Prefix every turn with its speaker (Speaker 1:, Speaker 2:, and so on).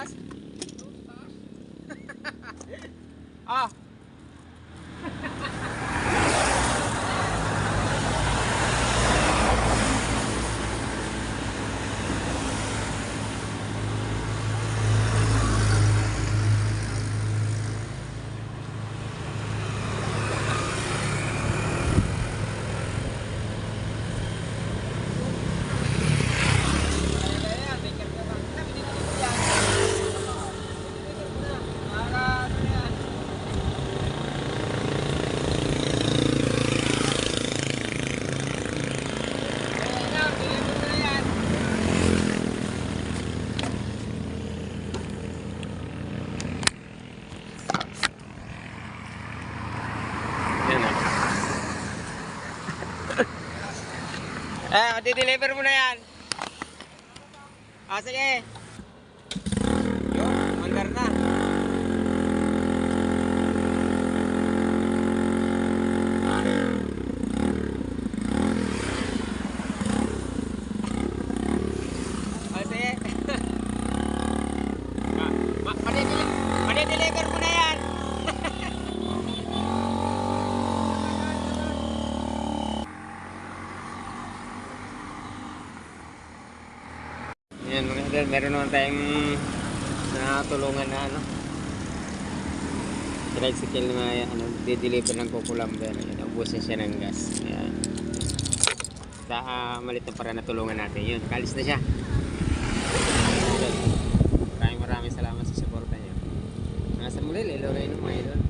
Speaker 1: taas. Ah. Di-deliver mo na yan. Ah, sige. Yo, mandar na. Ah, sige. Mani-deliver mo na yan. Yan mga idol, meron naman tayong natulungan na tricycle na di-deliver ng Kukulamba. Ubusin siya ng gas. Ayan. Malit na para natulungan natin. Yun, kalis na siya. Maraming salamat sa suporta niyo. Sa muli, Lelo Reyno mga idol.